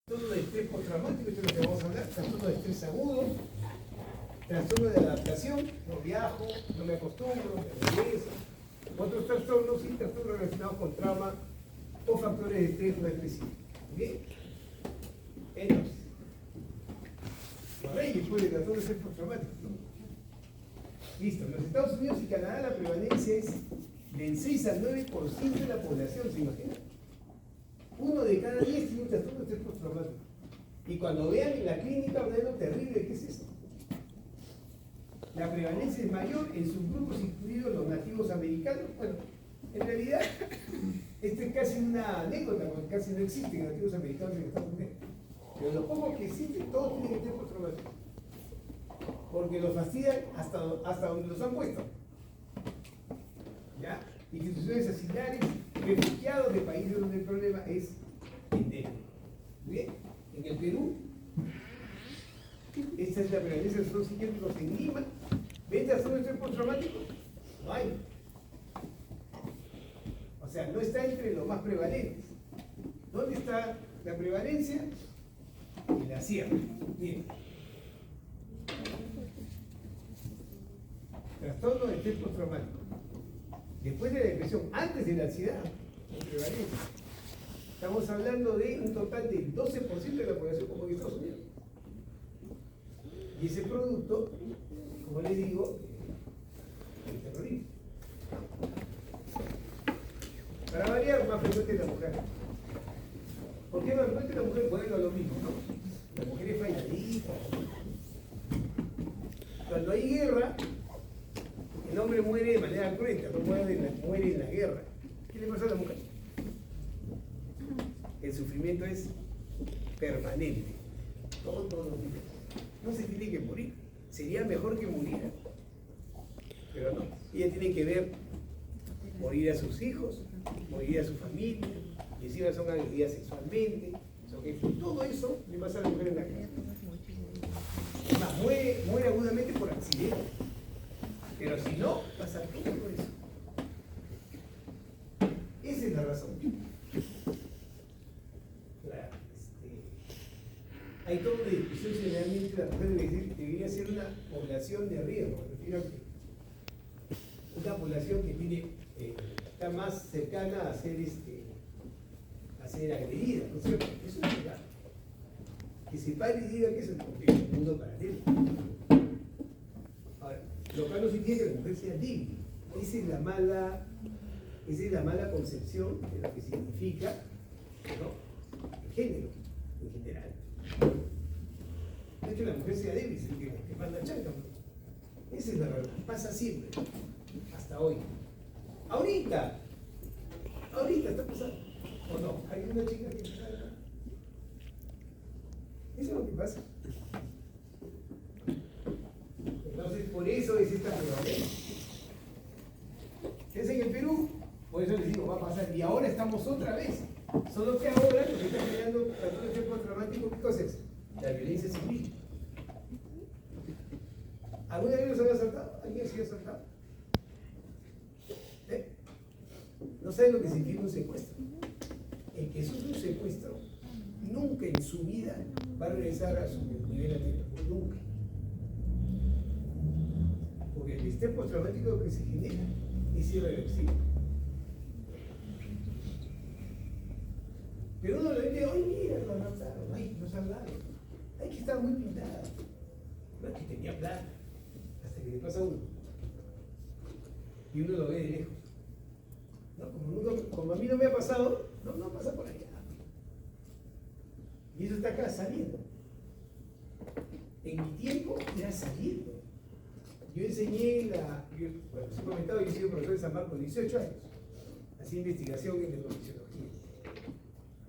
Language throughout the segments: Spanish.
Trastorno de estrés postraumático, esto es lo que vamos a hablar, trastorno de estrés agudo, trastorno de adaptación, no viajo, no me acostumbro, me regreso, otros trastornos y trastornos relacionados con trauma o factores de estrés no expresivos. ¿Bien? Entonces, por ahí después de trastorno de estrés postraumático, ¿no? Listo, en los Estados Unidos y Canadá la prevalencia es del 6 al 9% de la población, ¿se imagina? 1 de cada 10 tiene un trastorno de estrés postraumático. Y cuando vean en la clínica, vean lo terrible que es eso. La prevalencia es mayor en subgrupos incluidos los nativos americanos. Bueno, en realidad, esto es casi una anécdota, porque casi no existen nativos americanos en Estados Unidos. Pero los pocos que existen, todos tienen estrés postraumático. Porque los fastidian hasta donde los han puesto. ¿Ya? Instituciones asilares, refugiados de países donde el problema es endémico. ¿Bien? En el Perú, esta es la prevalencia de trastornos psiquiátricos en Lima. ¿Ven trastorno de estrés postraumático? No hay. O sea, no está entre los más prevalentes. ¿Dónde está la prevalencia? En la sierra. Bien. Trastorno de estrés postraumático. Después de la depresión, antes de la ansiedad, prevalencia. Estamos hablando de un total del 12% de la población como en Estados Unidos. Y ese producto, como les digo, el terrorismo. Para variar, más frecuente en la mujer. ¿Por qué más frecuente en la mujer? Bueno, lo mismo, ¿no? La mujer es falladita. Cuando hay guerra, el hombre muere de manera cruenta, no muere en la guerra. ¿Qué le pasa a la mujer? El sufrimiento es permanente. Todos los días. No se tiene que morir. Sería mejor que muriera. Pero no. Ella tiene que ver morir a sus hijos, morir a su familia, y encima son agredidas sexualmente. Todo eso le pasa a la mujer en la guerra. Además, muere agudamente por accidente. Pero si no, pasa todo por eso. Esa es la razón. Hay toda una discusión si realmente la mujer debería ser una población de riesgo. Me refiero a que una población que está más cercana a ser agredida. ¿No es cierto? Eso es verdad. Que se pare y diga que es el mundo paralelo. Ahora, lo que no significa que la mujer sea digna. Esa es la mala concepción de lo que significa, ¿no?, el género en general. No es que la mujer sea débil, sino que manda chanca. Esa es la verdad. Pasa siempre. Hasta hoy. Ahorita está pasando. ¿O no? Hay una chica que está acá. Eso es lo que pasa. Entonces, por eso es esta prevalencia. Fíjense que en Perú, por eso les digo, va a pasar. Y ahora estamos otra vez. Solo que ahora lo que está creando trastorno de estrés postraumático, ¿qué cosa es? La violencia civil. ¿Alguna vez nos había asaltado? ¿Alguien se había asaltado? No saben lo que significa un secuestro. El que sufre un secuestro nunca en su vida va a regresar a su nivel anterior. Nunca. Porque el estrés postraumático que se genera es irreversible. Pero uno le dice, oye, mira, lo mataron, ay, nos hablaron. Hay que estar muy pintada. No es que tenía plata, hasta que le pasa a uno. Y uno lo ve de lejos. No, como a mí no me ha pasado, no pasa por allá. Y eso está acá saliendo. En mi tiempo era saliendo. Yo enseñé bueno, os he comentado, yo he sido profesor de San Marcos 18 años. Hacía investigación en neurofisiología.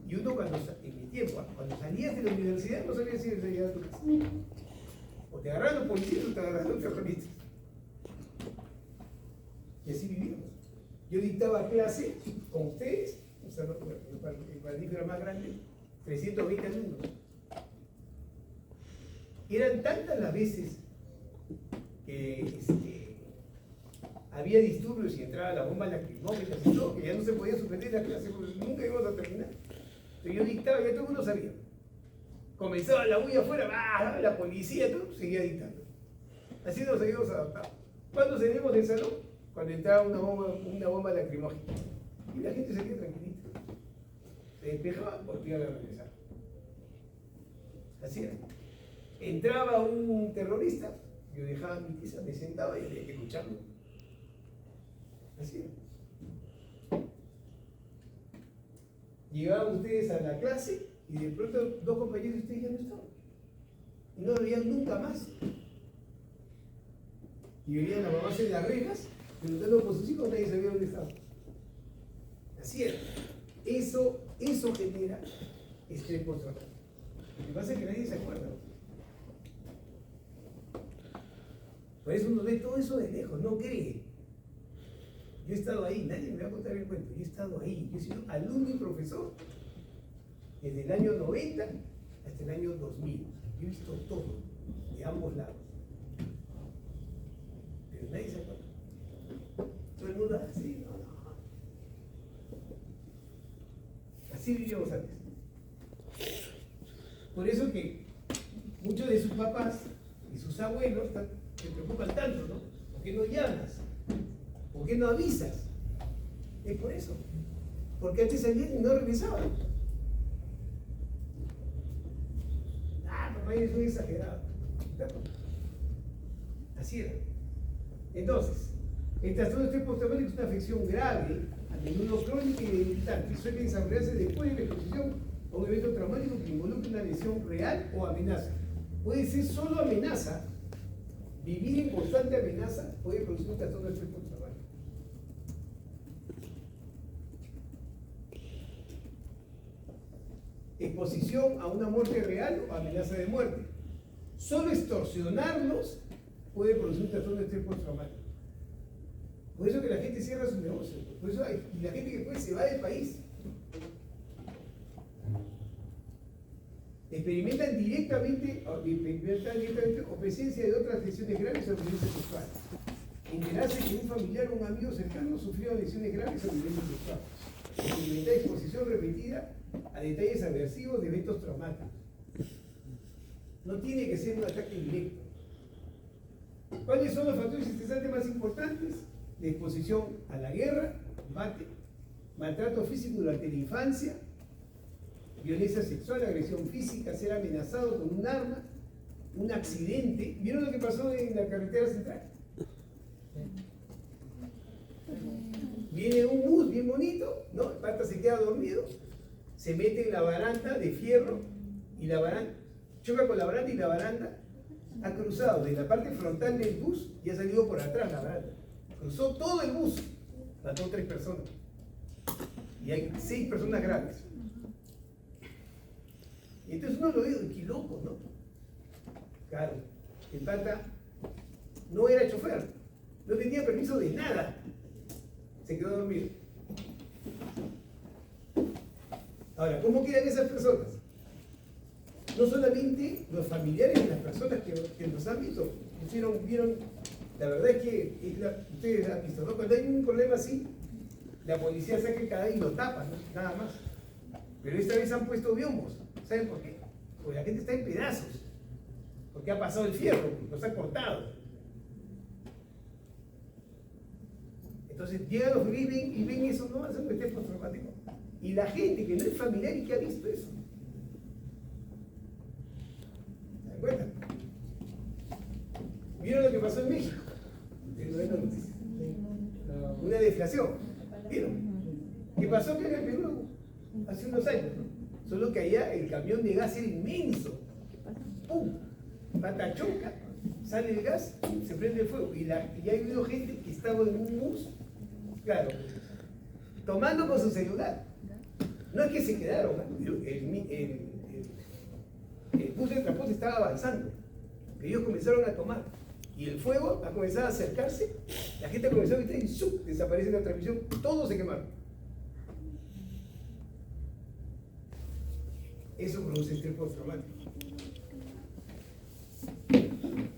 Y uno en mi tiempo, cuando salías de la universidad, no sabías si ibas a llegar a tu casa. O te agarraron los policías o te agarraron los terroristas. Y así vivíamos. Yo dictaba clase con ustedes, o sea, el cuadrífero más grande, 320 alumnos. Eran tantas las veces que había disturbios y entraba la bomba lacrimógena y todo, que ya no se podía suspender la clase porque nunca íbamos a terminar. Pero yo dictaba, ya todo el mundo sabía. Comenzaba la bulla afuera, ¡ah! La policía, todo seguía dictando. Así nos seguimos adaptando. ¿Cuándo salimos del salón? Cuando entraba una bomba lacrimógena. Y la gente se quedaba tranquilita. Se despejaba, volvía a regresar. Así era. Entraba un terrorista, yo dejaba mi tiza, me sentaba y había que escucharlo. Así era. Llegaban ustedes a la clase y de pronto dos compañeros de ustedes ya no estaban. Y no lo veían nunca más. Y veían a mamás en las rejas, preguntando por sus hijos, nadie sabía dónde estaban. Así era. Eso genera estrés postraumático. Lo que pasa es que nadie se acuerda. Por eso uno ve todo eso de lejos, no cree. Yo he estado ahí, nadie me va a contar el cuento, yo he estado ahí, yo he sido alumno y profesor desde el año 90 hasta el año 2000. Yo he visto todo, de ambos lados. Pero nadie se acuerda. Todo el mundo así, no. Así vivíamos antes. Por eso que muchos de sus papás y sus abuelos se preocupan tanto, ¿no? ¿Por qué no llamas? ¿Por qué no avisas? Es por eso. Porque antes salían y no regresaban. Papá es un exagerado. Así era. Entonces, el trastorno de estrés postraumático es una afección grave, a menudo crónica y debilitante, y suele desarrollarse después de la exposición a un evento traumático que involucre una lesión real o amenaza. Puede ser solo amenaza. Vivir en constante amenaza puede producir un trastorno de estrés postraumático. Exposición a una muerte real o amenaza de muerte. Solo extorsionarlos puede producir un trastorno de estrés postraumático. Por eso que la gente cierra sus negocios. Por eso y la gente que puede se va del país. Experimentan directamente o presencia de otras lesiones graves o violencia sexual. Enterarse que un familiar o un amigo cercano sufrió lesiones graves o violencia sexual. Experimentar exposición repetida a detalles aversivos de eventos traumáticos. No tiene que ser un ataque directo. ¿Cuáles son los factores estresantes más importantes? La exposición a la guerra, combate, maltrato físico durante la infancia, violencia sexual, agresión física, ser amenazado con un arma, un accidente. ¿Vieron lo que pasó en la carretera central? Viene un bus bien bonito, ¿no? El pata se queda dormido, se mete en la baranda de fierro y la baranda choca con la baranda y la baranda ha cruzado de la parte frontal del bus y ha salido por atrás la baranda. Cruzó todo el bus, mató 3 personas y hay 6 personas graves. Y entonces uno lo ve, qué loco, ¿no? Claro, el pata no era chofer, no tenía permiso de nada, se quedó dormido. Ahora, ¿cómo quedan esas personas? No solamente los familiares de las personas que nos han visto, vieron, la verdad es que ustedes han visto, ¿no? Cuando hay un problema así, la policía saca el cadáver y lo tapa, ¿no? Nada más. Pero esta vez han puesto biombos. ¿Saben por qué? Porque la gente está en pedazos. Porque ha pasado el fierro, los ha cortado. Entonces llegan los grises y ven eso, no va a ser un estrés postraumático. Y la gente que no es familiar y que ha visto eso. ¿Se dan cuenta? ¿Vieron lo que pasó en México? Una deflación. ¿Vieron? ¿Qué pasó acá en el Perú hace unos años? ¿No? Solo que allá el camión de gas era inmenso. ¡Pum! Pata choca, sale el gas, se prende el fuego. Y ha habido gente que estaba en un bus, claro, tomando con su celular. No es que se quedaron, ¿no? El bus de transporte estaba avanzando. Ellos comenzaron a tomar. Y el fuego ha comenzado a acercarse, la gente ha comenzado a gritar y ¡zup! Desaparece la transmisión, todos se quemaron. Eso produce estrés postraumático.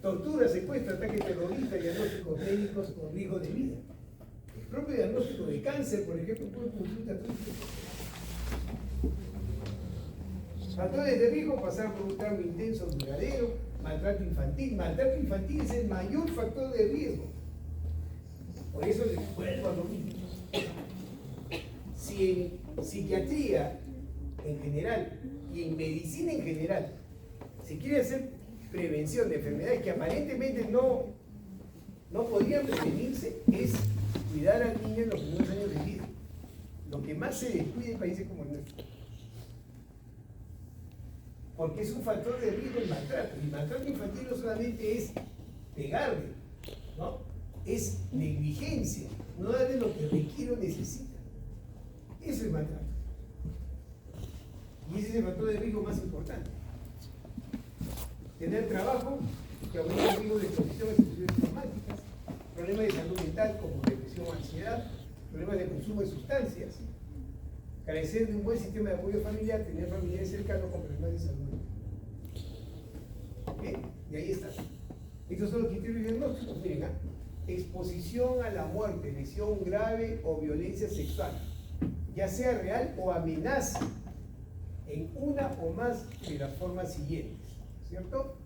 Tortura, secuestro, ataque terrorista, diagnósticos médicos con riesgo de vida. El propio diagnóstico de cáncer, por ejemplo, puede producir un trastorno. Factores de riesgo: pasar por un trauma intenso duradero, maltrato infantil. Maltrato infantil es el mayor factor de riesgo. Por eso les vuelvo a lo mismo. Si en psiquiatría en general y en medicina en general se quiere hacer prevención de enfermedades que aparentemente no podrían prevenirse, es cuidar al niño en los primeros años de vida. Lo que más se descuida en países como el nuestro. Porque es un factor de riesgo el maltrato. Y el maltrato infantil no solamente es pegarle, ¿no? Es negligencia, no darle lo que requiere o necesita. Eso es maltrato. Y ese es el factor de riesgo más importante. Tener trabajo que aumenta el riesgo de exposición a situaciones traumáticas, problemas de salud mental como depresión o ansiedad, problemas de consumo de sustancias, carecer de un buen sistema de apoyo familiar, tener familiares cercanos con problemas de salud mental. ¿Ok? Y ahí está. Estos son los criterios diagnósticos. Miren, exposición a la muerte, lesión grave o violencia sexual, ya sea real o amenaza, en una o más de las formas siguientes, ¿cierto?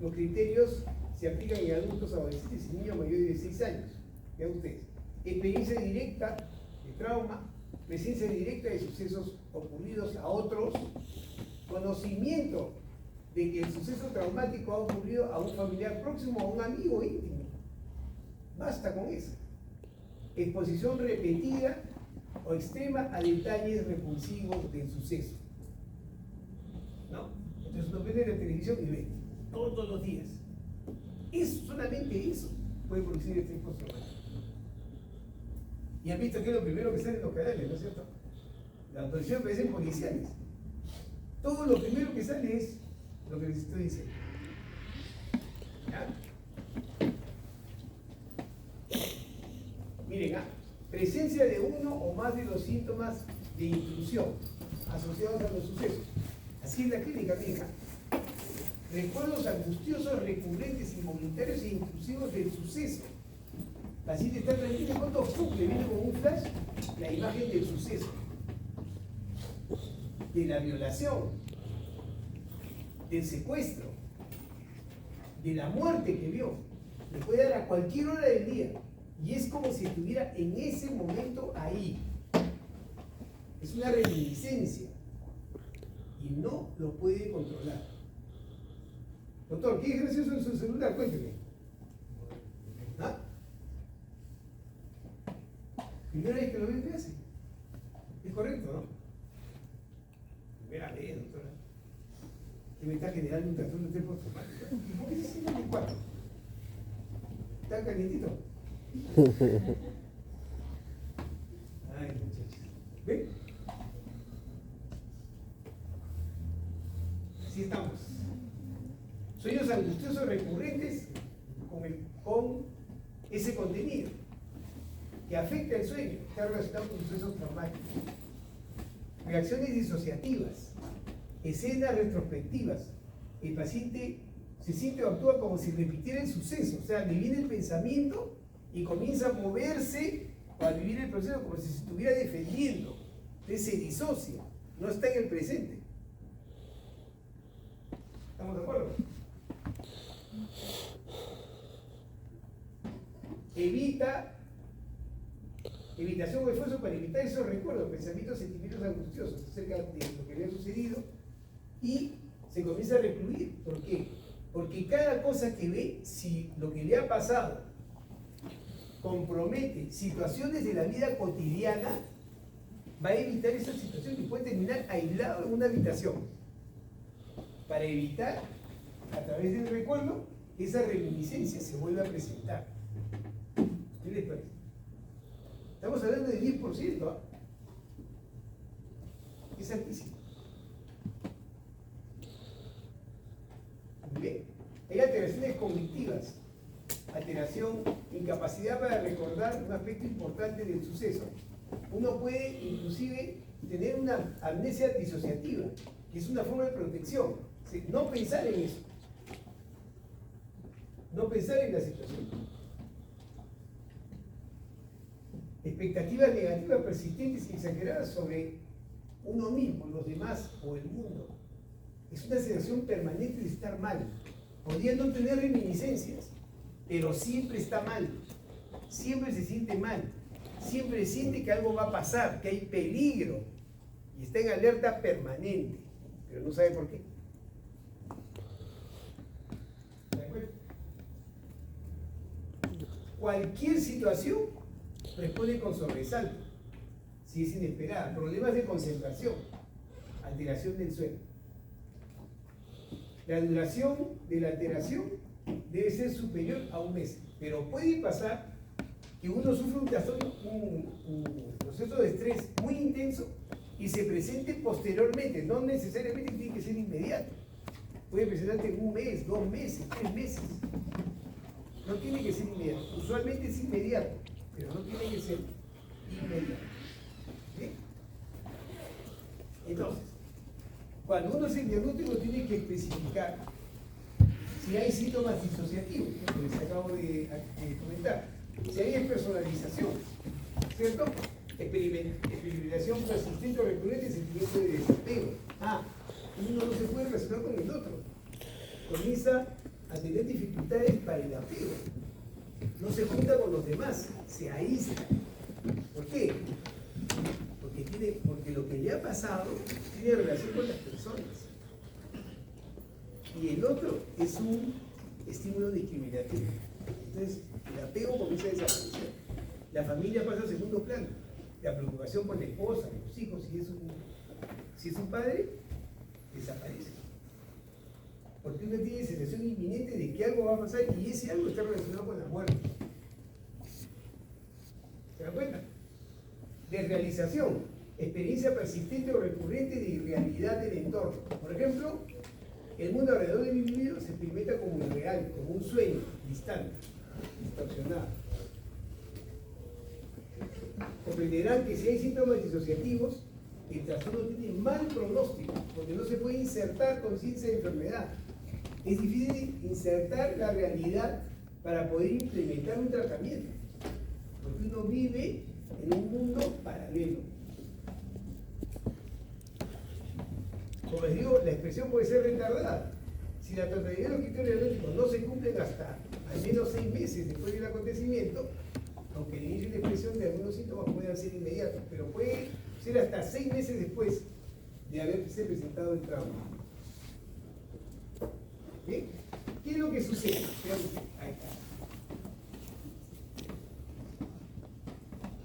Los criterios se aplican en adultos, adolescentes y niños mayores de 6 años. Vean ustedes: experiencia directa de trauma, presencia directa de sucesos ocurridos a otros, conocimiento de que el suceso traumático ha ocurrido a un familiar próximo o a un amigo íntimo. Basta con eso. Exposición repetida o extrema a detalles repulsivos del suceso. ¿No? Entonces uno prende la televisión y ve todos los días. Solamente eso puede producir estrés postraumático. Y han visto que es lo primero que sale en los canales, ¿no es cierto? Las noticias parecen policiales. Todo lo primero que sale es lo que les estoy diciendo. ¿Ya? Miren, presencia de uno o más de los síntomas de intrusión asociados a los sucesos. Así es la clínica, mija. Recuerdos angustiosos, recurrentes, involuntarios e intrusivos del suceso. El paciente está tranquilo y cuando le viene con un flash la imagen del suceso, de la violación, del secuestro, de la muerte que vio. Le puede dar a cualquier hora del día y es como si estuviera en ese momento ahí. Es una reminiscencia y no lo puede controlar. Doctor, ¿qué ejercicio en su celular? Cuénteme. ¿Ah? Primera vez que lo ve, ¿qué hace? Es correcto, ¿no? Primera vez, doctora. Que me está generando un trastorno de estrés postraumático. ¿Y por qué se siente en el cuarto? ¿Está calientito? Ay, muchachos. ¿Ven? Así estamos. Sueños angustiosos recurrentes con ese contenido que afecta el sueño, está relacionado con sucesos traumáticos. Reacciones disociativas, escenas retrospectivas. El paciente se siente o actúa como si repitiera el suceso, o sea, le viene el pensamiento y comienza a moverse o a vivir el proceso como si se estuviera defendiendo. Entonces se disocia, no está en el presente. ¿Estamos de acuerdo? Evitación o esfuerzo para evitar esos recuerdos, pensamientos, sentimientos angustiosos acerca de lo que había sucedido y se comienza a recluir. ¿Por qué? Porque cada cosa que ve, si lo que le ha pasado compromete situaciones de la vida cotidiana, va a evitar esa situación y puede terminar aislado en una habitación para evitar, a través del recuerdo, esa reminiscencia se vuelve a presentar. ¿Qué les parece? Estamos hablando de 10%, ¿ah? Es altísimo. Muy bien. Hay alteraciones cognitivas, alteración, incapacidad para recordar un aspecto importante del suceso. Uno puede inclusive tener una amnesia disociativa, que es una forma de protección. No pensar en eso. No pensar en la situación. Expectativas negativas persistentes y exageradas sobre uno mismo, los demás o el mundo. Es una sensación permanente de estar mal. Podría no tener reminiscencias, pero siempre está mal. Siempre se siente mal. Siempre siente que algo va a pasar, que hay peligro. Y está en alerta permanente, pero no sabe por qué. ¿De acuerdo? Cualquier situación responde con sobresalto, si es inesperada. Problemas de concentración, alteración del sueño. La duración de la alteración debe ser superior a un mes, pero puede pasar que uno sufra un trastorno, un proceso de estrés muy intenso y se presente posteriormente, no necesariamente tiene que ser inmediato. Puede presentarse en un mes, 2 meses, 3 meses. No tiene que ser inmediato. Usualmente es inmediato, pero no tiene que ser inmediato. ¿Sí? Entonces, cuando uno hace el diagnóstico tiene que especificar si hay síntomas disociativos, que les acabo de comentar, si hay personalización, ¿cierto? Experimentación persistente o recurrente, sentimiento de desapego. Uno no se puede relacionar con el otro. Comienza a tener dificultades para el apego. No se junta con los demás, se aísla. ¿Por qué? Porque lo que le ha pasado tiene relación con las personas. Y el otro es un estímulo discriminativo. Entonces, el apego comienza a desaparecer. La familia pasa a segundo plano. La preocupación por la esposa, los hijos, si es un padre, desaparece. Porque uno tiene sensación inminente de que algo va a pasar y ese algo está relacionado con la muerte. ¿Se dan cuenta? Desrealización, experiencia persistente o recurrente de irrealidad del entorno. Por ejemplo, el mundo alrededor del individuo se experimenta como irreal, como un sueño distante, distorsionado. Comprenderán que si hay síntomas disociativos, el trastorno tiene mal pronóstico, porque no se puede insertar conciencia de enfermedad. Es difícil insertar la realidad para poder implementar un tratamiento, porque uno vive en un mundo paralelo. Como les digo, la expresión puede ser retardada. Si la totalidad de los criterios diagnósticos no se cumplen hasta al menos 6 meses después del acontecimiento, aunque el inicio de expresión de algunos síntomas puedan ser inmediatos, pero puede ser hasta 6 meses después de haberse presentado el trauma. ¿Bien? ¿Qué es lo que sucede? Ahí está.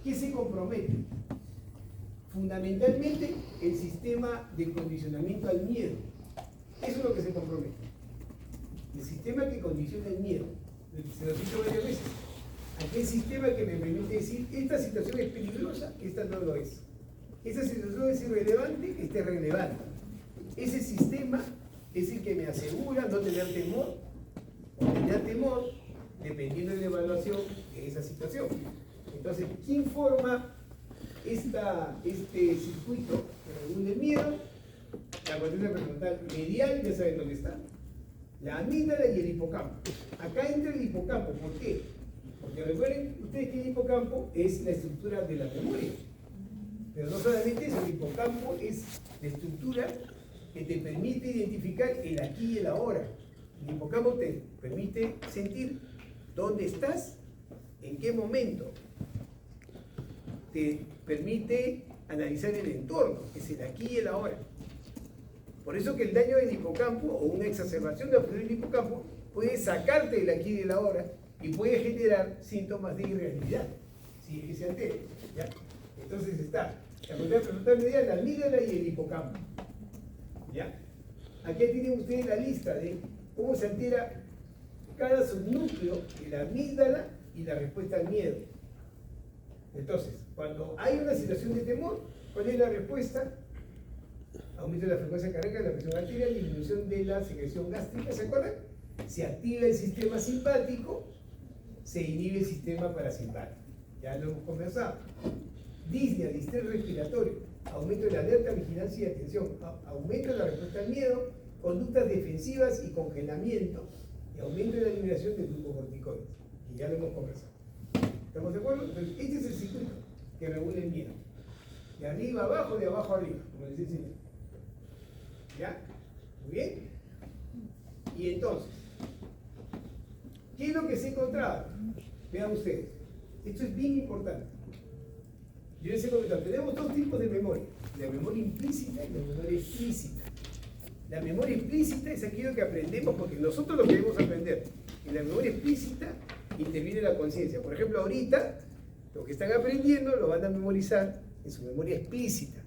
¿Qué se compromete? Fundamentalmente el sistema de condicionamiento al miedo. Eso es lo que se compromete. El sistema que condiciona el miedo. Se lo he dicho varias veces. Aquel sistema que me permite decir, esta situación es peligrosa, esta no lo es. Esta situación es irrelevante, esta es relevante. Ese sistema es el que me asegura no tener temor o tener temor dependiendo de la evaluación de esa situación. Entonces, ¿quién forma este circuito que regula el miedo? La corteza prefrontal medial, ya saben dónde está. La amígdala y el hipocampo. Acá entra el hipocampo, ¿por qué? Porque recuerden ustedes que el hipocampo es la estructura de la memoria. Pero no solamente eso, el hipocampo es la estructura que te permite identificar el aquí y el ahora. El hipocampo te permite sentir dónde estás, en qué momento. Te permite analizar el entorno, que es el aquí y el ahora. Por eso que el daño del hipocampo o una exacerbación de la función del hipocampo puede sacarte del aquí y del ahora y puede generar síntomas de irrealidad, si es que se altera. ¿Ya? Entonces está la corteza prefrontal medial, la amígdala y el hipocampo. ¿Ya? Aquí tienen ustedes la lista de cómo se altera cada subnúcleo de la amígdala y la respuesta al miedo. Entonces, cuando hay una situación de temor, ¿cuál es la respuesta? Aumento de la frecuencia cardíaca, la presión arterial, disminución de la secreción gástrica, ¿se acuerdan? Se activa el sistema simpático, se inhibe el sistema parasimpático. Ya lo hemos conversado. Disnea, distrés respiratorio, aumento de la alerta, vigilancia y atención, aumento de la respuesta al miedo, conductas defensivas y congelamiento, y aumento de la eliminación de glucocorticoides, que ya lo hemos conversado. ¿Estamos de acuerdo? Entonces, este es el circuito que regula el miedo. De arriba a abajo, de abajo a arriba, como les decía. ¿Ya? ¿Muy bien? Y entonces, ¿qué es lo que se ha encontrado? Vean ustedes, esto es bien importante. Yo les he comentado, tenemos dos tipos de memoria, la memoria implícita y la memoria explícita. La memoria explícita es aquello que aprendemos porque nosotros lo queremos aprender. En la memoria explícita interviene la conciencia. Por ejemplo, ahorita, lo que están aprendiendo lo van a memorizar en su memoria explícita.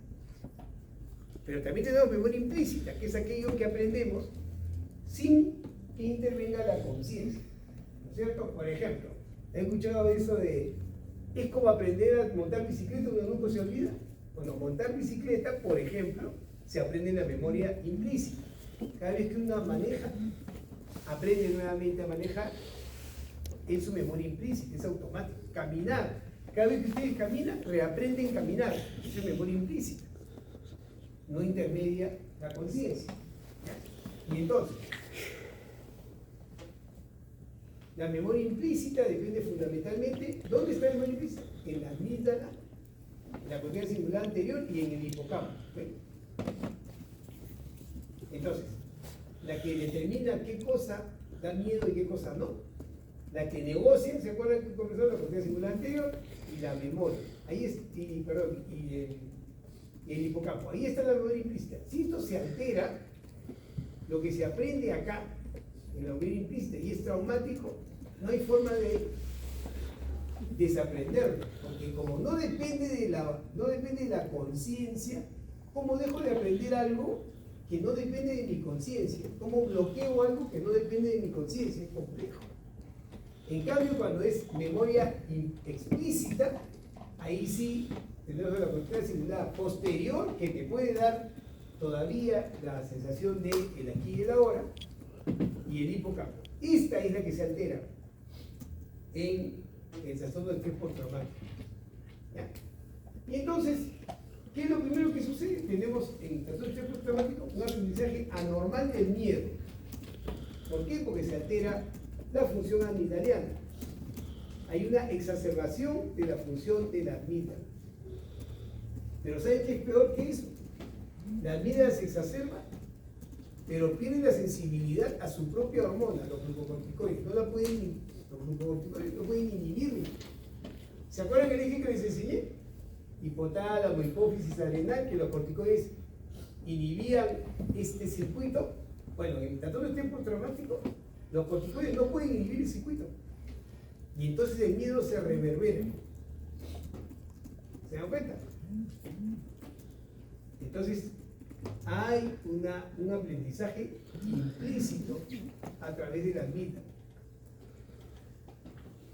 Pero también tenemos memoria implícita, que es aquello que aprendemos sin que intervenga la conciencia. ¿No es cierto? Por ejemplo, ¿he escuchado eso de es como aprender a montar bicicleta, uno nunca se olvida? Bueno, montar bicicleta, por ejemplo, se aprende en la memoria implícita. Cada vez que uno maneja, aprende nuevamente a manejar en su memoria implícita, es automático. Caminar, cada vez que ustedes caminan, reaprenden a caminar, es memoria implícita. No intermedia la conciencia. Y entonces, la memoria implícita depende fundamentalmente, ¿dónde está la memoria implícita? En la amígdala, en la corteza singular anterior y en el hipocampo. ¿Ven? Entonces, la que determina qué cosa da miedo y qué cosa no, la que negocia, ¿se acuerdan que conversó la corteza singular anterior? Y la memoria. Ahí es, y el hipocampo. Ahí está la memoria implícita. Si esto se altera, lo que se aprende acá, en la memoria implícita, y es traumático, no hay forma de desaprenderlo, porque como no depende de la conciencia, ¿cómo dejo de aprender algo que no depende de mi conciencia? ¿Cómo bloqueo algo que no depende de mi conciencia? Es complejo. En cambio, cuando es memoria explícita, ahí sí tenemos la corteza singular posterior que te puede dar todavía la sensación de el aquí y el ahora, y el hipocampo. Esta es la que se altera en el trastorno del estrés postraumático. ¿Ya? Y entonces, ¿qué es lo primero que sucede? Tenemos en el trastorno del estrés postraumático un aprendizaje anormal del miedo. ¿Por qué? Porque se altera la función amigdaliana. Hay una exacerbación de la función de la amígdala. Pero ¿saben qué es peor que eso? La amígdala se exacerba, pero pierde la sensibilidad a su propia hormona, los glucocorticoides. Los glucocorticoides no pueden inhibirla. ¿Se acuerdan que dije que les enseñé? Hipotálamo, hipófisis adrenal, que los corticoides inhibían este circuito. Bueno, en el trastorno del estrés postraumático, los corticoides no pueden inhibir el circuito. Y entonces el miedo se reverbera. ¿Se dan cuenta? Entonces, hay un aprendizaje implícito a través de la amígdala.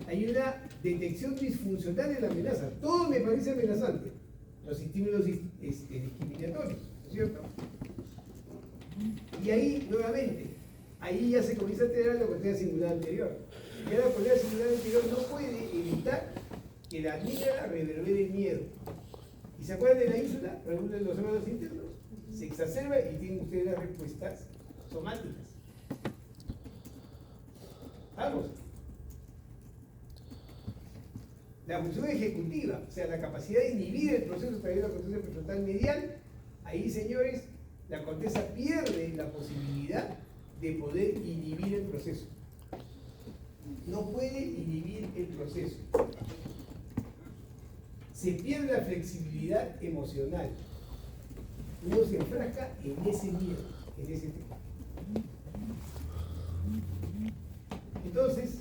Hay una detección disfuncional de la amenaza. Todo me parece amenazante. Los estímulos discriminatorios, ¿no es cierto? Y ahí, nuevamente, ahí ya se comienza a alterar la corteza singular anterior. Ya la corteza singular anterior no puede evitar que la amígdala reverbere el miedo. ¿Y se acuerdan de la ínsula? Preguntan de los órganos internos. Se exacerba y tienen ustedes las respuestas somáticas. Vamos. La función ejecutiva, o sea, la capacidad de inhibir el proceso a través de la corteza prefrontal medial, ahí, señores, la corteza pierde la posibilidad de poder inhibir el proceso. No puede inhibir el proceso. Se pierde la flexibilidad emocional. Uno se enfrasca en ese miedo, en ese tema. Entonces,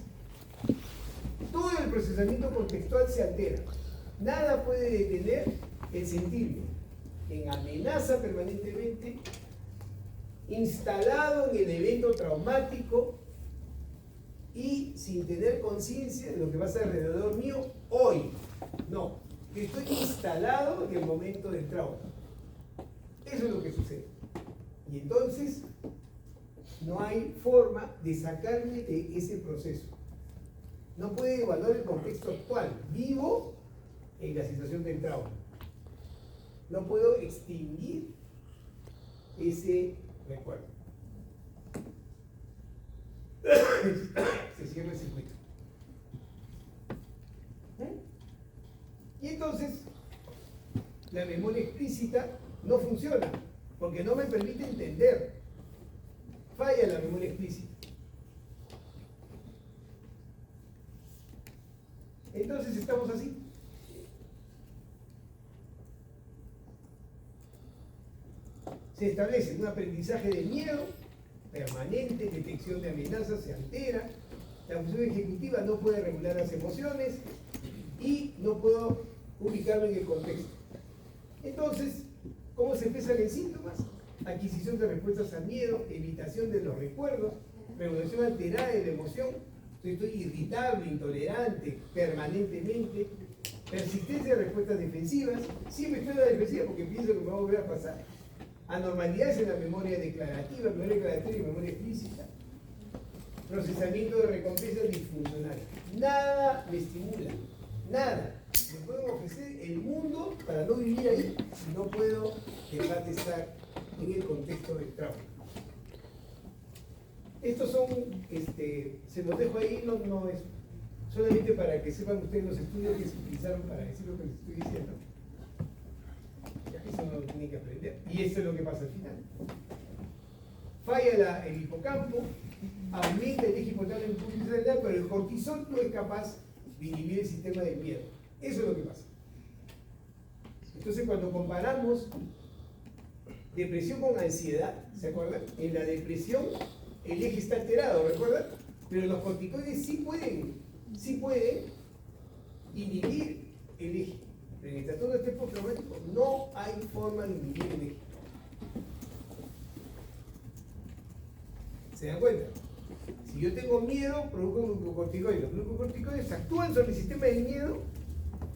todo el procesamiento contextual se altera. Nada puede detener el sentirme en amenaza permanentemente, instalado en el evento traumático y sin tener conciencia de lo que pasa alrededor mío hoy. No, que estoy instalado en el momento del trauma. Eso es lo que sucede. Y entonces no hay forma de sacarme de ese proceso. No puede evaluar el contexto actual. Vivo en la situación del trauma. No puedo extinguir ese recuerdo. Se cierra el circuito. Y entonces la memoria explícita no funciona porque no me permite entender falla la memoria explícita. Entonces estamos así. Se establece un aprendizaje de miedo permanente, detección de amenazas se altera, la función ejecutiva no puede regular las emociones y no puedo ubicarme en el contexto. Entonces, ¿cómo se empiezan en síntomas? Adquisición de respuestas al miedo, evitación de los recuerdos, regulación alterada de la emoción, estoy irritable, intolerante permanentemente, persistencia de respuestas defensivas, siempre estoy en la defensiva porque pienso que me va a volver a pasar, anormalidades en la memoria declarativa y memoria explícita, procesamiento de recompensas disfuncionales. Nada me estimula, nada. Me pueden ofrecer el mundo para no vivir ahí si no puedo dejar de estar en el contexto del trauma. Estos son, se los dejo ahí, no es solamente para que sepan ustedes los estudios que se utilizaron para decir lo que les estoy diciendo. Eso no lo tienen que aprender. Y eso es lo que pasa al final. Falla el hipocampo, aumenta el eje hipotálamo cerebral, pero el cortisol no es capaz de inhibir el sistema del miedo. Eso es lo que pasa. Entonces, cuando comparamos depresión con ansiedad, ¿se acuerdan? En la depresión el eje está alterado, ¿recuerdan? Pero los corticoides sí pueden inhibir el eje. Pero en el trastorno de estrés postraumático no hay forma de inhibir el eje. ¿Se dan cuenta? Si yo tengo miedo, produzco glucocorticoides. Los glucocorticoides actúan sobre el sistema del miedo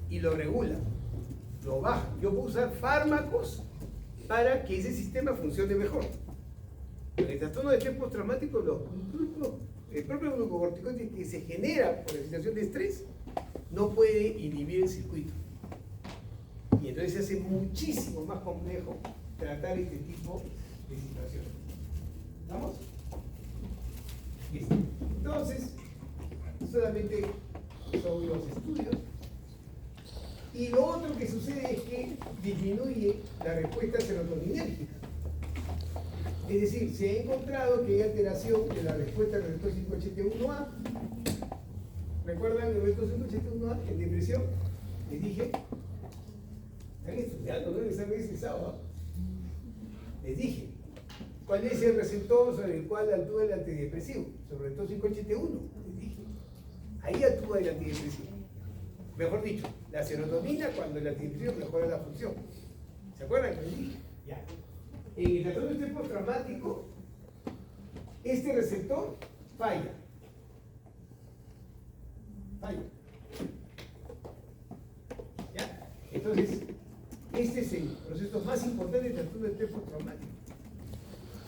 y lo regulan, lo bajan. Yo puedo usar fármacos para que ese sistema funcione mejor. En el trastorno de estrés postraumático, el propio glucocorticoide que se genera por la situación de estrés no puede inhibir el circuito. Y entonces se hace muchísimo más complejo tratar este tipo de situaciones. ¿Vamos? Listo. Entonces, solamente son los estudios. Y lo otro que sucede es que disminuye la respuesta serotoninérgica. Es decir, se ha encontrado que hay alteración de la respuesta del receptor 5HT1A. ¿Recuerdan el receptor 5HT1A en depresión? Les dije, están estudiando, ¿no? Están estresados. Les dije, ¿cuál es el receptor sobre el cual actúa el antidepresivo? Sobre el receptor 5HT1. Les dije, ahí actúa el antidepresivo. Mejor dicho, la serotonina cuando el antidepresivo mejora la función. ¿Se acuerdan que les dije? Ya. En el trastorno de estrés postraumático, este receptor falla. ¿Ya? Entonces, este es el proceso más importante del trastorno de estrés postraumático.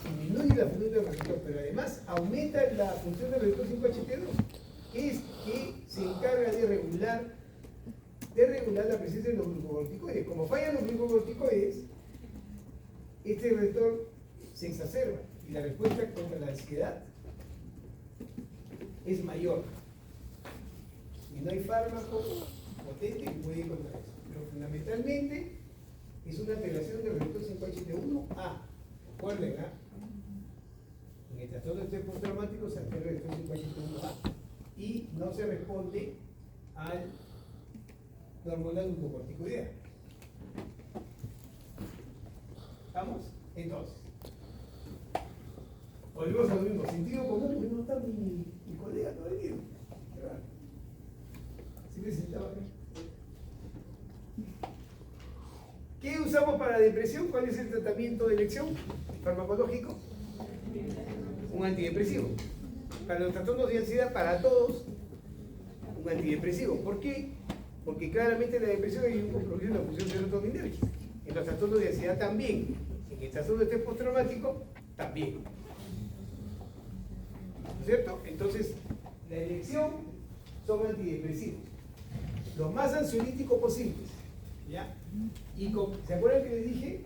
Disminuye la función del receptor, pero además aumenta la función del receptor 5HT2, que se encarga de regular la presencia de los glucocorticoides. Como fallan los glucocorticoides, este receptor se exacerba y la respuesta contra la ansiedad es mayor. Y no hay fármaco potente que pueda ir contra eso. Pero fundamentalmente es una alteración del receptor 5HT1A. Recuerden, en el trastorno de estrés postraumático se altera el receptor 5HT1A y no se responde al hormona glucocorticoidea. ¿Estamos? Entonces, volvemos a lo mismo. Sentido común, que no está mi colega todavía. ¿Sí presentaba acá? ¿Qué usamos para la depresión? ¿Cuál es el tratamiento de elección farmacológico? Un antidepresivo. Para los trastornos de ansiedad, para todos, un antidepresivo. ¿Por qué? Porque claramente en la depresión hay un compromiso de la función serotoninérgica. En los trastornos de ansiedad también. En el trastorno de estrés postraumático también. ¿No es cierto? Entonces, la elección son antidepresivos. Lo más ansiolíticos posibles. ¿Ya? Y ¿se acuerdan que les dije?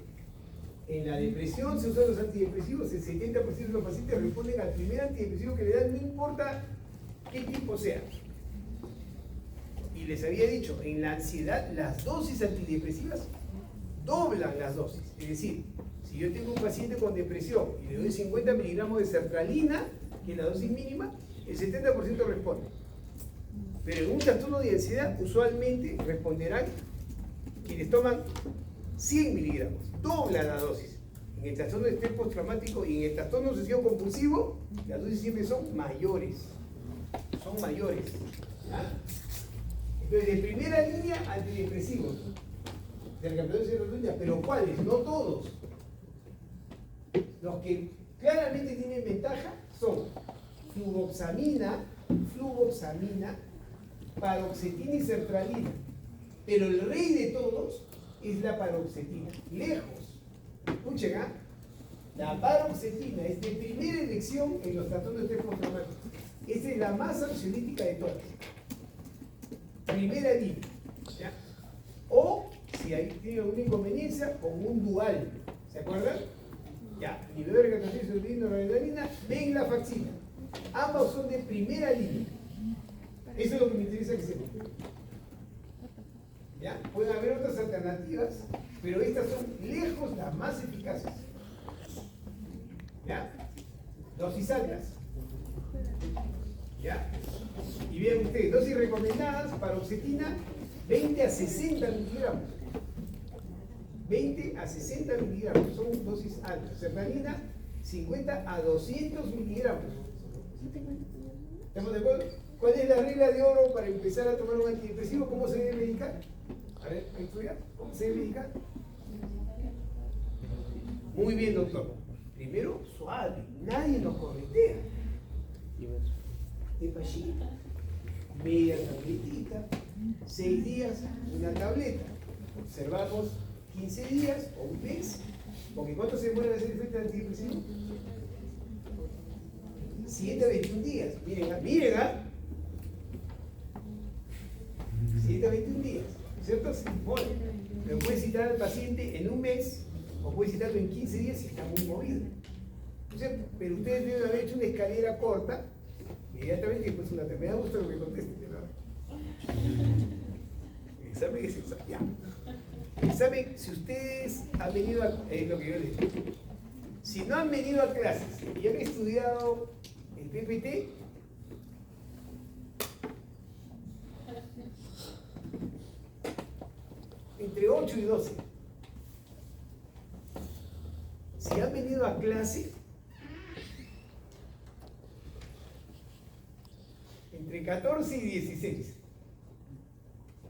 En la depresión se usan los antidepresivos, el 70% de los pacientes responden al primer antidepresivo que le dan, no importa qué tipo sea. Y les había dicho, en la ansiedad las dosis antidepresivas doblan las dosis. Es decir, Si yo tengo un paciente con depresión y le doy 50 miligramos de sertralina, que es la dosis mínima, el 70% responde. Pero en un trastorno de ansiedad, usualmente responderán quienes toman 100 miligramos, dobla la dosis. En el trastorno de estrés postraumático y en el trastorno obsesivo compulsivo, las dosis siempre son mayores. Son mayores. ¿Ya? Entonces, de primera línea, antidepresivos. De la campeonato de serotonina, pero ¿cuáles? No todos. Los que claramente tienen ventaja son fluvoxamina, paroxetina y sertralina. Pero el rey de todos es la paroxetina. Lejos. Escuchen, ¿ah? La paroxetina es de primera elección en los trastornos de estrés postraumático. Esta es la más ansiolítica de todas. Primera línea. ¿Ya? O, si hay, tiene alguna inconveniencia, con un dual. ¿Se acuerdan? Ya, inhibidor de catalización de noradrenalina, venlafaxina. Ambos son de primera línea. Eso es lo que me interesa que sepan. ¿Ya? Pueden haber otras alternativas, pero estas son lejos las más eficaces. ¿Ya? Dosis altas. ¿Ya? Y vean ustedes, dosis recomendadas, paroxetina, 20 a 60 miligramos. 20 a 60 miligramos, son dosis altas. Sertralina, 50 a 200 miligramos. ¿Estamos de acuerdo? ¿Cuál es la regla de oro para empezar a tomar un antidepresivo? ¿Cómo se debe medicar? A ver, estudia. ¿Cómo se debe medicar? Muy bien, doctor. Primero, suave. Nadie nos corretea. Despachito. Media tabletita. 6 días, una tableta. Observamos 15 días o un mes. Porque ¿cuánto se demora en hacer efecto antidepresivo? 7 a 21 días. Miren, miren, ¿ah? 7 a 21 días. ¿Cierto? Bueno, pero puede citar al paciente en un mes o puede citarlo en 15 días si está muy movido. ¿Cierto? Pero ustedes deben haber hecho una escalera corta inmediatamente y después una tercera. Me da gusto lo que conteste, ¿verdad? El examen es examen. Ya. El examen, si ustedes han venido a... Es lo que yo les digo. Si no han venido a clases y han estudiado el PPT, entre 8 y 12. Si han venido a clase, entre 14 y 16.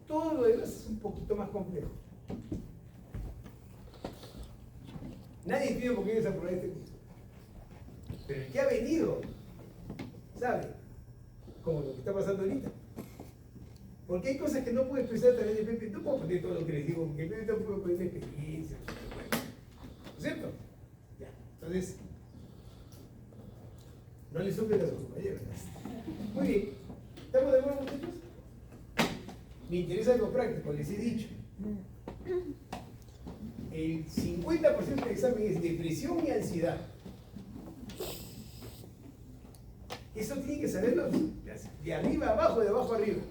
Todo lo demás es un poquito más complejo. Nadie tiene por qué desaprobar este curso. Pero el que ha venido, sabe, como lo que está pasando ahorita. Porque hay cosas que no puedo expresar a través de PPT. No puedo aprender todo lo que les digo, porque el PPT no puedo aprender experiencia. ¿No es cierto? Ya. Entonces, no les soplen las compañeras. Muy bien. ¿Estamos de acuerdo, muchachos? Me interesa algo práctico, les he dicho. El 50% del examen es depresión y ansiedad. Eso tiene que saberlo de arriba a abajo, de abajo a arriba.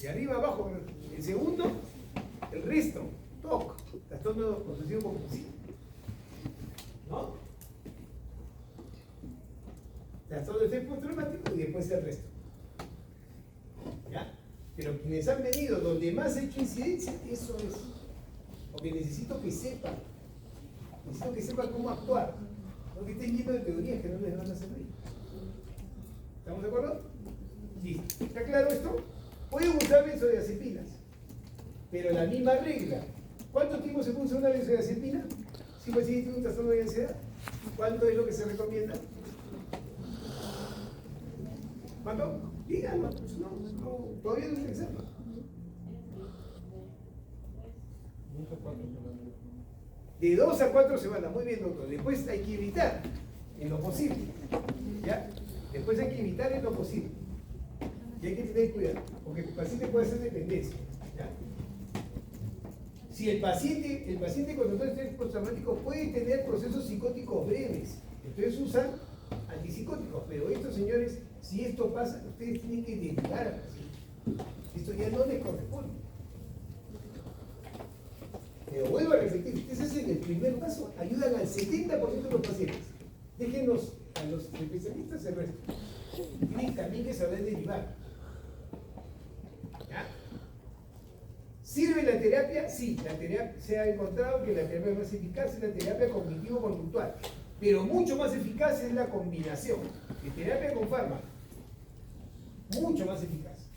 De arriba a abajo. El segundo, el resto. TOC, trastorno obsesivo compulsivo. ¿No? Trastorno de estrés postraumático y después el resto. ¿Ya? Pero quienes han venido donde más ha hecho incidencia, eso es. Porque necesito que sepan cómo actuar. No que estén llenos de teorías que no les van a servir. ¿Estamos de acuerdo? Listo. ¿Está claro esto? Pueden usar benzodiazepinas, pero la misma regla. ¿Cuánto tiempo se puede usar una benzodiazepina? Si un paciente tiene un trastorno de ansiedad, ¿cuánto es lo que se recomienda? ¿Cuánto? Díganlo. No, todavía no es el examen. De 2 a 4 semanas, muy bien, doctor. Después hay que evitar en lo posible. ¿Ya? Después hay que evitar en lo posible. Y hay que tener cuidado, porque el paciente puede hacer dependencia. ¿Ya? Si el paciente con trastorno de estrés postraumático puede tener procesos psicóticos breves, entonces usan antipsicóticos, pero estos señores, si esto pasa, ustedes tienen que derivar al paciente. Esto ya no les corresponde. Pero vuelvo a repetir, ustedes hacen el primer paso, ayudan al 70% de los pacientes. Déjenos a los especialistas el resto. Tienen también que saber derivar. ¿Ya? ¿Sirve la terapia? Sí, la terapia, se ha encontrado que la terapia más eficaz es la terapia cognitivo-conductual, pero mucho más eficaz es la combinación de terapia con fármaco. Mucho más eficaz.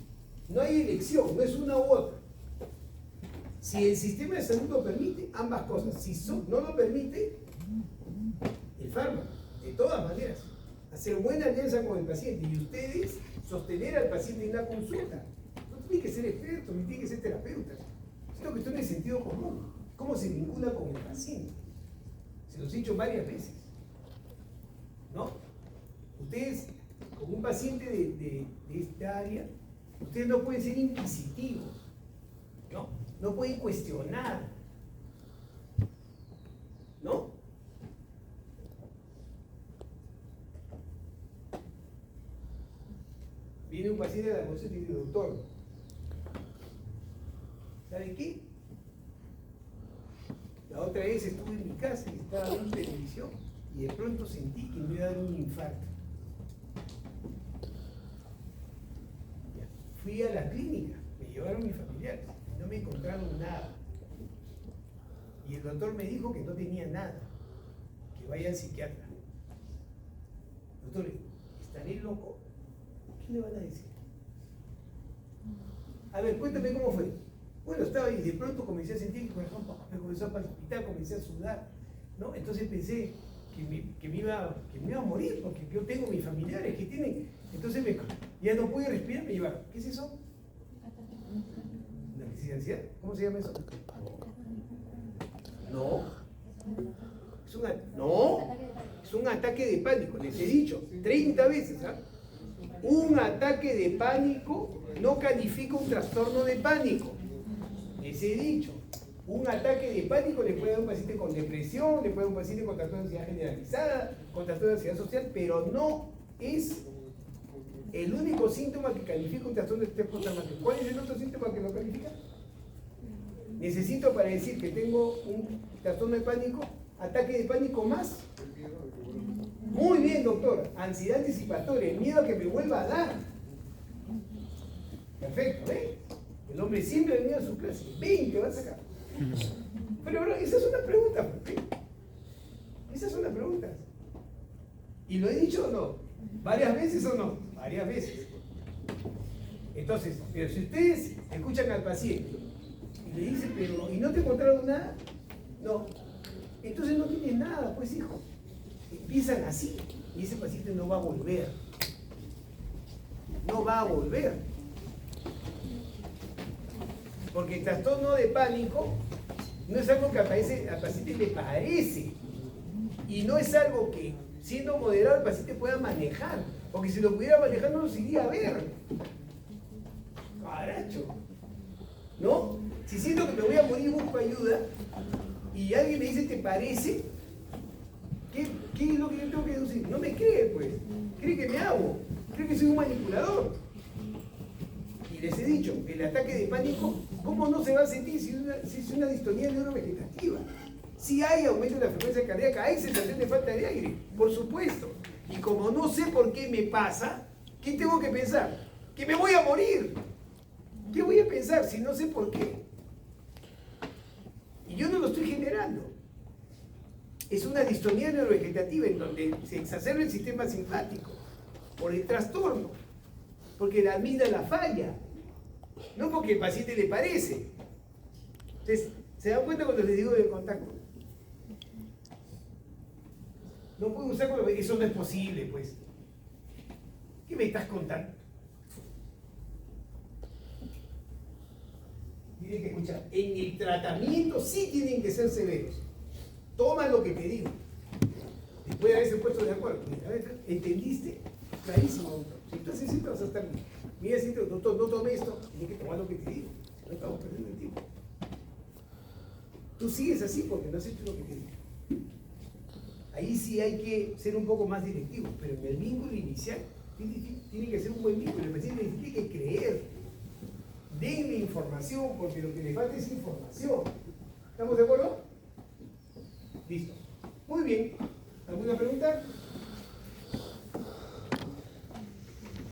No hay elección, no es una u otra. Si el sistema de salud lo permite, ambas cosas. Si no lo permite, el fármaco. De todas maneras, hacer buena alianza con el paciente y ustedes sostener al paciente en la consulta. No tienen que ser expertos, ni tienen que ser terapeutas. Es una cuestión de sentido común. ¿Cómo se vincula con el paciente? Se los he dicho varias veces. ¿No? Ustedes, como un paciente de esta área, ustedes no pueden ser inquisitivos. ¿No? No pueden cuestionar. ¿No? Viene un paciente a la consulta y dice, doctor, ¿sabe qué? La otra vez estuve en mi casa y estaba viendo televisión y de pronto sentí que me iba a dar un infarto. Fui a la clínica, me llevaron mis familiares, no me encontraron nada. Y el doctor me dijo que no tenía nada, que vaya al psiquiatra. Doctor, ¿estaré loco? ¿Qué le van a decir? A ver, cuéntame cómo fue. Bueno, estaba ahí y de pronto comencé a sentir que el corazón me comenzó a palpitar, comencé a sudar, ¿no? Entonces pensé que me iba a morir porque yo tengo mis familiares que tienen. Entonces ya no pude respirar, me llevaron. ¿Qué es eso? ¿Una crisis de ansiedad? ¿Cómo se llama eso? No. Es un ataque de pánico, les he dicho 30 veces, ¿ah? Un ataque de pánico no califica un trastorno de pánico. Les he dicho, un ataque de pánico le puede dar a un paciente con depresión, le puede dar a un paciente con trastorno de ansiedad generalizada, con trastorno de ansiedad social, pero no es el único síntoma que califica un trastorno de estrés postraumático. ¿Cuál es el otro síntoma que lo califica? Necesito para decir que tengo un trastorno de pánico, ataque de pánico más. Muy bien, doctor. Ansiedad anticipatoria, el miedo a que me vuelva a dar. Perfecto, ¿eh? El hombre siempre ha venido a su clase. 20 va a sacar. Pero esas son las preguntas, ¿por qué? Esas son las preguntas. ¿Y lo he dicho o no? ¿Varias veces o no? Varias veces. Entonces, pero si ustedes escuchan al paciente y le dicen, pero ¿y no te encontraron nada? No. Entonces no tienes nada, pues hijo. Empiezan así y ese paciente no va a volver. No va a volver. Porque el trastorno de pánico no es algo que al paciente le parece. Y no es algo que, siendo moderado, el paciente pueda manejar. Porque si lo pudiera manejar no los iría a ver. Caracho. ¿No? Si siento que me voy a morir, busco ayuda, y alguien me dice, ¿te parece? ¿Qué es lo que yo tengo que deducir? No me cree, pues. Cree que me hago. Cree que soy un manipulador. Y les he dicho, el ataque de pánico, ¿cómo no se va a sentir si es una distonía neurovegetativa? Si hay aumento de la frecuencia cardíaca, hay sensación de falta de aire, por supuesto. Y como no sé por qué me pasa, ¿qué tengo que pensar? ¡Que me voy a morir! ¿Qué voy a pensar si no sé por qué? Y yo no lo estoy generando. Es una distonía neurovegetativa en donde se exacerba el sistema simpático por el trastorno, porque la amígdala falla, no porque el paciente le parece. Entonces, ¿se dan cuenta cuando les digo del contacto? No puedo usar como eso, no es posible, pues. ¿Qué me estás contando? Tienen que escuchar. En el tratamiento sí tienen que ser severos. Toma lo que te digo. Después de haberse puesto de acuerdo. ¿Entendiste? Clarísimo, doctor. Si tú haces esto, vas a estar bien. Mira, si doctor, no tome esto, tienes que tomar lo que te digo. No estamos perdiendo el tiempo. Tú sigues así porque no has hecho lo que te digo. Ahí sí hay que ser un poco más directivo, pero en el vínculo inicial tiene que ser un buen vínculo. El paciente tiene que creer. Denle información, porque lo que le falta es información. ¿Estamos de acuerdo? Listo. Muy bien. ¿Alguna pregunta?